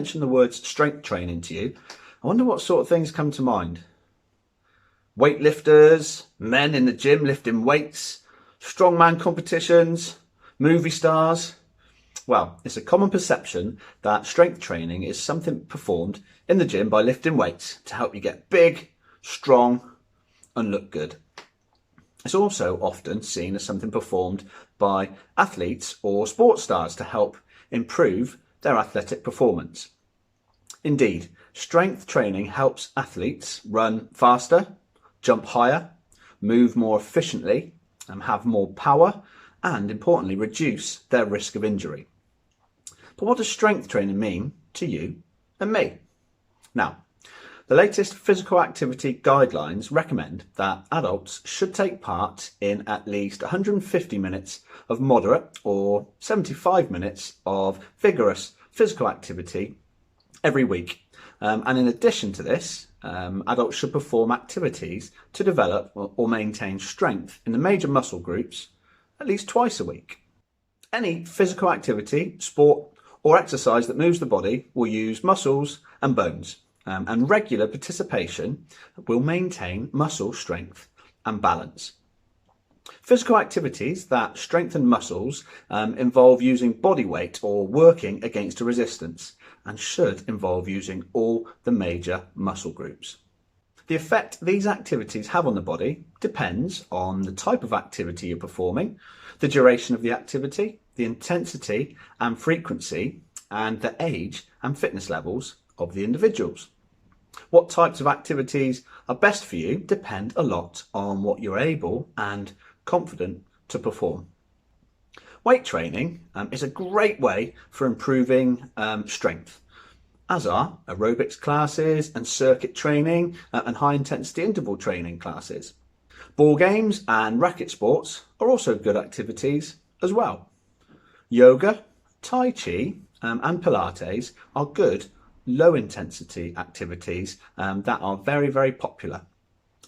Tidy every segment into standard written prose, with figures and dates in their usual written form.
mention the words strength training to you, I wonder what sort of things come to mind. Weightlifters, men in the gym lifting weights, strongman competitions, movie stars. Well, it's a common perception that strength training is something performed in the gym by lifting weights to help you get big, strong, and look good. It's also often seen as something performed by athletes or sports stars to help improve their athletic performance. Indeed, strength training helps athletes run faster, jump higher, move more efficiently, and have more power, and importantly, reduce their risk of injury. But what does strength training mean to you and me? Now, the latest physical activity guidelines recommend that adults should take part in at least 150 minutes of moderate or 75 minutes of vigorous physical activity every week. And in addition to this, adults should perform activities to develop or maintain strength in the major muscle groups at least twice a week. Any physical activity, sport, or exercise that moves the body will use muscles and bones, and regular participation will maintain muscle strength and balance. Physical activities that strengthen muscles involve using body weight or working against a resistance, and should involve using all the major muscle groups. The effect these activities have on the body depends on the type of activity you're performing, the duration of the activity, the intensity and frequency, and the age and fitness levels of the individuals. What types of activities are best for you depend a lot on what you're able and confident to perform. Weight training is a great way for improving strength, as are aerobics classes and circuit training and high intensity interval training classes. Ball games and racket sports are also good activities as well. Yoga, Tai Chi and Pilates are good low intensity activities that are very, very popular.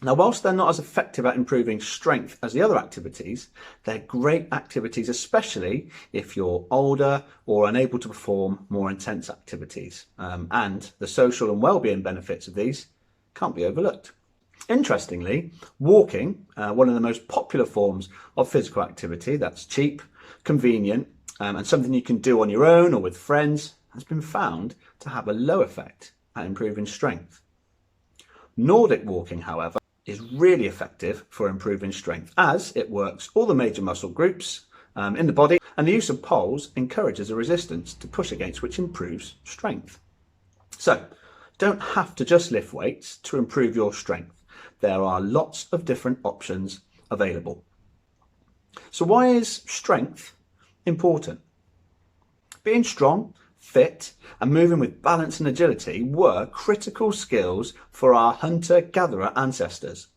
Now, whilst they're not as effective at improving strength as the other activities, they're great activities, especially if you're older or unable to perform more intense activities. And the social and well-being benefits of these can't be overlooked. Interestingly, walking, one of the most popular forms of physical activity that's cheap, convenient, and something you can do on your own or with friends, has been found to have a low effect at improving strength. Nordic walking, however, is really effective for improving strength, as it works all the major muscle groups in the body, and the use of poles encourages a resistance to push against, which improves strength. So, don't have to just lift weights to improve your strength. There are lots of different options available. So why is strength important? Being strong, fit, and moving with balance and agility were critical skills for our hunter-gatherer ancestors.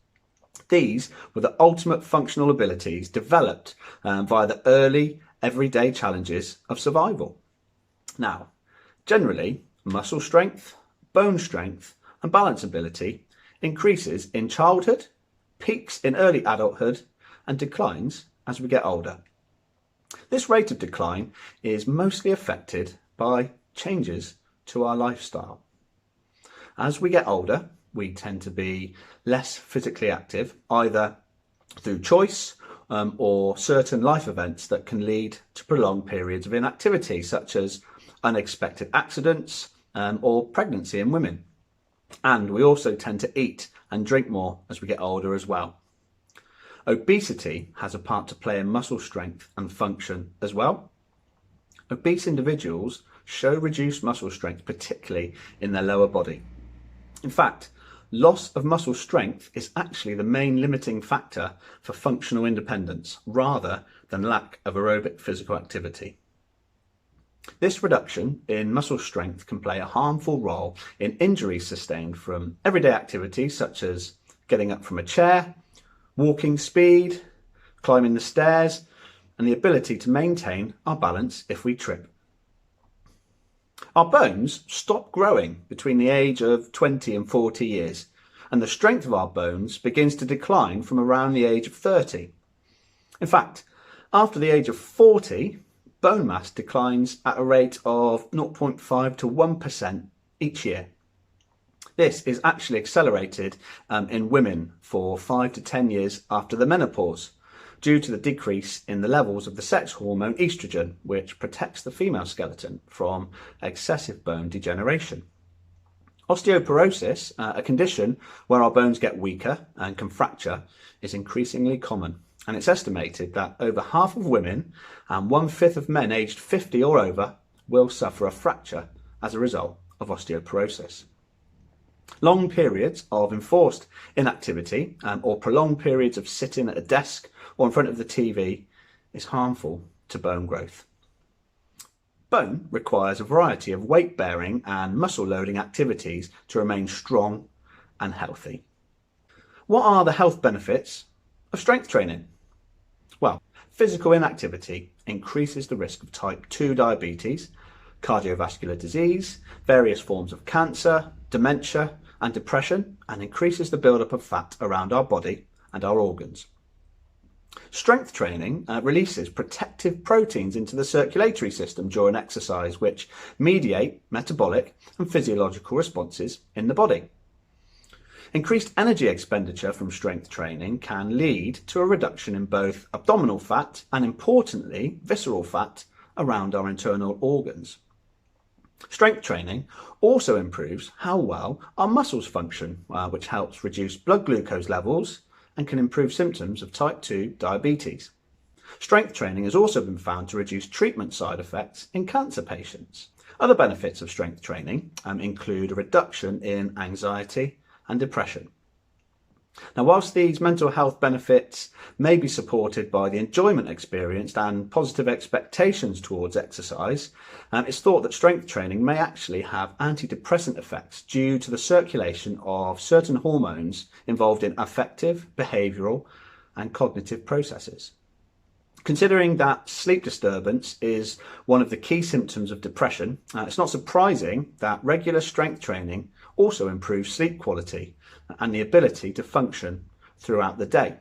These were the ultimate functional abilities developed via the early everyday challenges of survival. Now, generally, muscle strength, bone strength, and balance ability increases in childhood, peaks in early adulthood, and declines as we get older. This rate of decline is mostly affected by changes to our lifestyle. As we get older, we tend to be less physically active, either through choice or certain life events that can lead to prolonged periods of inactivity, such as unexpected accidents or pregnancy in women. And we also tend to eat and drink more as we get older as well. Obesity has a part to play in muscle strength and function as well. Obese individuals show reduced muscle strength, particularly in their lower body. In fact, loss of muscle strength is actually the main limiting factor for functional independence, rather than lack of aerobic physical activity. This reduction in muscle strength can play a harmful role in injuries sustained from everyday activities such as getting up from a chair, walking speed, climbing the stairs, and the ability to maintain our balance if we trip. Our bones stop growing between the age of 20 and 40 years, and the strength of our bones begins to decline from around the age of 30. In fact, after the age of 40, bone mass declines at a rate of 0.5 to 1% each year. This is actually accelerated in women for 5 to 10 years after the menopause, due to the decrease in the levels of the sex hormone estrogen, which protects the female skeleton from excessive bone degeneration. Osteoporosis, a condition where our bones get weaker and can fracture, is increasingly common, and it's estimated that over half of women and 1/5 of men aged 50 or over will suffer a fracture as a result of osteoporosis. Long periods of enforced inactivity or prolonged periods of sitting at a desk or in front of the TV is harmful to bone growth. Bone requires a variety of weight-bearing and muscle-loading activities to remain strong and healthy. What are the health benefits of strength training? Well, physical inactivity increases the risk of type 2 diabetes, cardiovascular disease, various forms of cancer, dementia and depression, and increases the buildup of fat around our body and our organs. Strength training releases protective proteins into the circulatory system during exercise, which mediate metabolic and physiological responses in the body. Increased energy expenditure from strength training can lead to a reduction in both abdominal fat and, importantly, visceral fat around our internal organs. Strength training also improves how well our muscles function, which helps reduce blood glucose levels and can improve symptoms of type 2 diabetes. Strength training has also been found to reduce treatment side effects in cancer patients. Other benefits of strength training include a reduction in anxiety and depression. Now, whilst these mental health benefits may be supported by the enjoyment experienced and positive expectations towards exercise, it's thought that strength training may actually have antidepressant effects due to the circulation of certain hormones involved in affective, behavioural and cognitive processes. Considering that sleep disturbance is one of the key symptoms of depression, it's not surprising that regular strength training also improves sleep quality and the ability to function throughout the day.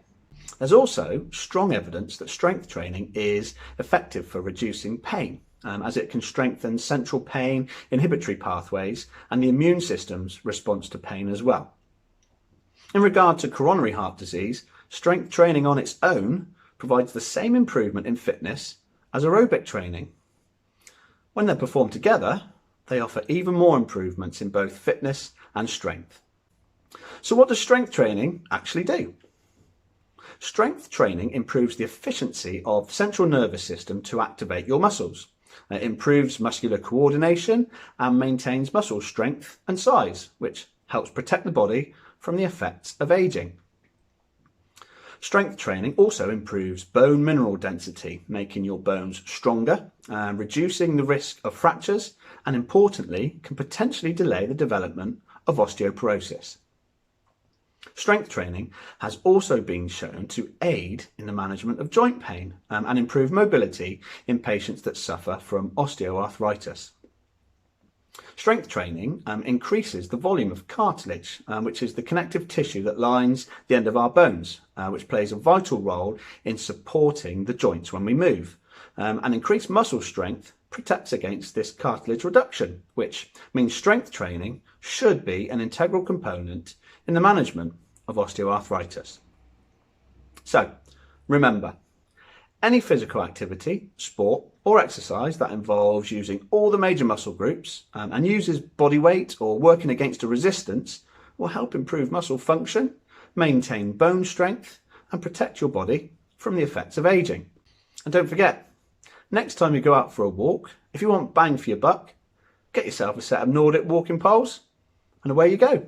There's also strong evidence that strength training is effective for reducing pain, as it can strengthen central pain inhibitory pathways and the immune system's response to pain as well. In regard to coronary heart disease, strength training on its own provides the same improvement in fitness as aerobic training. When they're performed together, they offer even more improvements in both fitness and strength. So what does strength training actually do? Strength training improves the efficiency of the central nervous system to activate your muscles. It improves muscular coordination and maintains muscle strength and size, which helps protect the body from the effects of aging. Strength training also improves bone mineral density, making your bones stronger, reducing the risk of fractures, and importantly, can potentially delay the development of osteoporosis. Strength training has also been shown to aid in the management of joint pain and improve mobility in patients that suffer from osteoarthritis. Strength training increases the volume of cartilage, which is the connective tissue that lines the end of our bones, which plays a vital role in supporting the joints when we move. And increased muscle strength protects against this cartilage reduction, which means strength training should be an integral component in the management of osteoarthritis. So, remember, any physical activity, sport or exercise that involves using all the major muscle groups and uses body weight or working against a resistance will help improve muscle function, maintain bone strength and protect your body from the effects of aging. And don't forget, next time you go out for a walk, if you want bang for your buck, get yourself a set of Nordic walking poles and away you go.